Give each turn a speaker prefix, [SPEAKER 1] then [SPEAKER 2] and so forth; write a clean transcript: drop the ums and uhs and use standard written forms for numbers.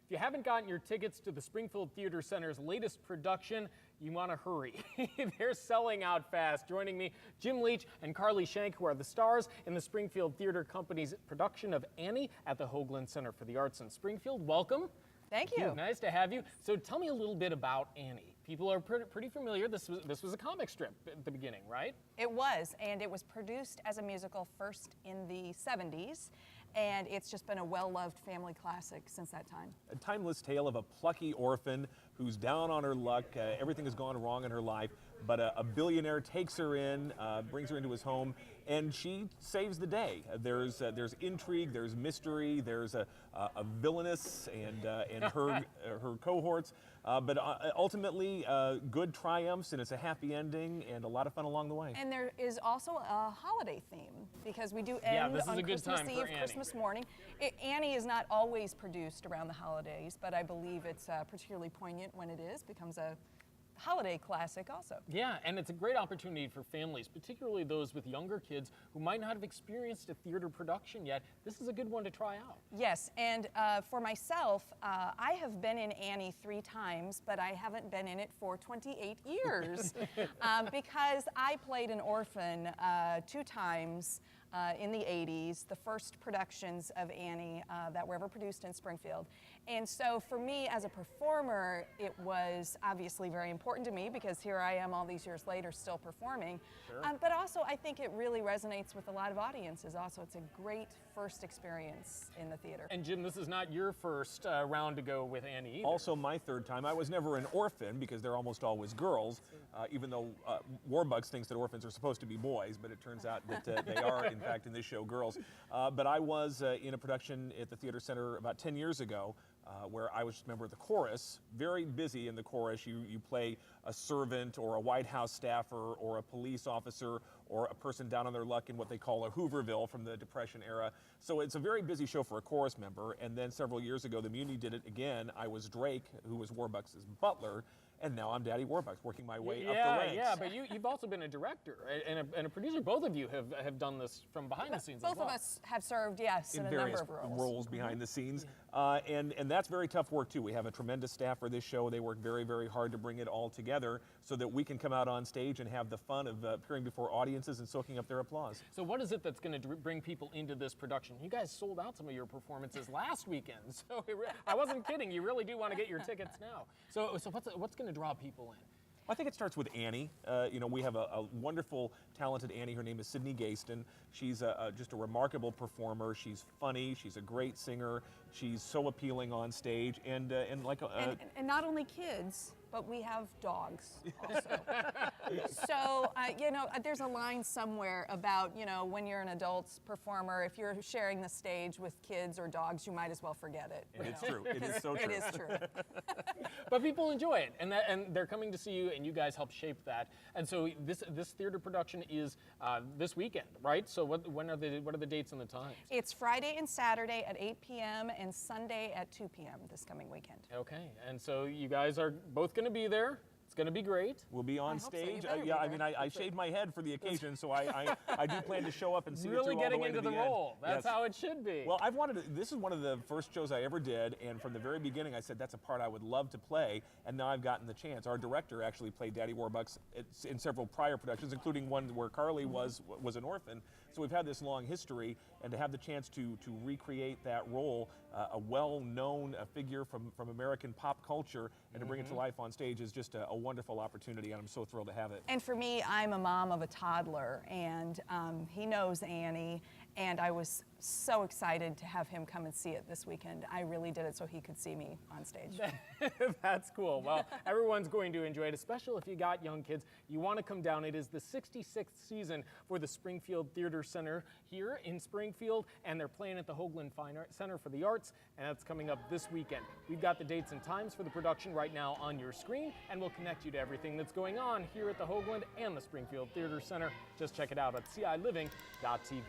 [SPEAKER 1] If you haven't gotten your tickets to the Springfield Theater Center's latest production, you want to hurry. They're selling out fast. Joining me, Jim Leach and Carly Shank, who are the stars in the Springfield Theater Company's production of Annie at the Hoogland Center for the Arts in Springfield. Welcome.
[SPEAKER 2] Thank you.
[SPEAKER 1] Nice to have you. So tell me a little bit about Annie. People are pretty familiar. This was a comic strip at the beginning, right?
[SPEAKER 2] It was, and it was produced as a musical first in the 70s, and it's just been a well-loved family classic since that time.
[SPEAKER 3] A timeless tale of a plucky orphan who's down on her luck. Everything has gone wrong in her life, but a billionaire takes her in, brings her into his home, and she saves the day. There's intrigue, there's mystery, there's a villainess and her cohorts, but ultimately good triumphs, and it's a happy ending and a lot of fun along the way.
[SPEAKER 2] And there is also a holiday theme because we do end
[SPEAKER 1] this is
[SPEAKER 2] on
[SPEAKER 1] a good
[SPEAKER 2] Christmas
[SPEAKER 1] time
[SPEAKER 2] Eve,
[SPEAKER 1] for Annie.
[SPEAKER 2] Christmas morning. Annie is not always produced around the holidays, but I believe it's particularly poignant when it is. Becomes a holiday classic also.
[SPEAKER 1] Yeah, and it's a great opportunity for families, particularly those with younger kids who might not have experienced a theater production yet. This is a good one to try out.
[SPEAKER 2] Yes, and for myself, I have been in Annie 3 times, but I haven't been in it for 28 years because I played an orphan 2 times in the 80s, the first productions of Annie that were ever produced in Springfield. And so for me as a performer, it was obviously very important to me because here I am all these years later still performing.
[SPEAKER 1] Sure.
[SPEAKER 2] But also I think it really resonates with a lot of audiences also. It's a great first experience in the theater.
[SPEAKER 1] And Jim, this is not your first round to go with Annie either.
[SPEAKER 3] Also my 3rd time. I was never an orphan because they're almost always girls, even though Warbucks thinks that orphans are supposed to be boys, but it turns out that they are in fact in this show girls. But I was in a production at the Theater Center about 10 years ago where I was just a member of the chorus, very busy in the chorus. You play a servant or a White House staffer or a police officer or a person down on their luck in what they call a Hooverville from the Depression era. So it's a very busy show for a chorus member. And then several years ago, the Muni did it again. I was Drake, who was Warbucks' butler. And now I'm Daddy Warbucks, working my way up the ranks.
[SPEAKER 1] Yeah, but you've also been a director and a producer. Both of you have done this from behind the scenes as well.
[SPEAKER 2] Both of us have served, yes, in a number of roles.
[SPEAKER 3] Behind the scenes. And that's very tough work, too. We have a tremendous staff for this show. They work very, very hard to bring it all together so that we can come out on stage and have the fun of appearing before audiences and soaking up their applause.
[SPEAKER 1] So what is it that's going to bring people into this production? You guys sold out some of your performances last weekend. So I wasn't kidding. You really do want to get your tickets now. So what's going to draw people in?
[SPEAKER 3] I think it starts with Annie. We have a wonderful, talented Annie. Her name is Sydney Gaston. She's just a remarkable performer. She's funny. She's a great singer. She's so appealing on stage, and
[SPEAKER 2] not only kids, but we have dogs also. So, there's a line somewhere about, when you're an adult performer, if you're sharing the stage with kids or dogs, you might as well forget it.
[SPEAKER 3] And it's true. It is so true.
[SPEAKER 2] It is true.
[SPEAKER 1] But people enjoy it, and they're coming to see you, and you guys help shape that. And so this theater production is this weekend, right? So what are the dates and the times?
[SPEAKER 2] It's Friday and Saturday at 8 p.m. and Sunday at 2 p.m. this coming weekend.
[SPEAKER 1] Okay, and so you guys are both going to be there. It's going to be great.
[SPEAKER 3] We'll be on stage.
[SPEAKER 2] So.
[SPEAKER 3] I shaved my head for the occasion, so I do plan to show up and see it through all the way to the end.
[SPEAKER 1] Really getting into the role. That's how it should be.
[SPEAKER 3] Well, this is one of the first shows I ever did, and from the very beginning I said that's a part I would love to play, and now I've gotten the chance. Our director actually played Daddy Warbucks in several prior productions, including one where Carly was an orphan. So we've had this long history, and to have the chance to recreate that role, a well-known figure from American pop culture, and to bring it to life on stage is just a wonderful opportunity, and I'm so thrilled to have it.
[SPEAKER 2] And for me, I'm a mom of a toddler, and he knows Annie, and I was so excited to have him come and see it this weekend. I really did it so he could see me on stage.
[SPEAKER 1] That's cool. Well, everyone's going to enjoy it, especially if you got young kids. You want to come down. It is the 66th season for the Springfield Theater Center here in Springfield, and they're playing at the Hoogland Center for the Arts, and that's coming up this weekend. We've got the dates and times for the production right now on your screen, and we'll connect you to everything that's going on here at the Hoogland and the Springfield Theater Center. Just check it out at ciLiving.tv.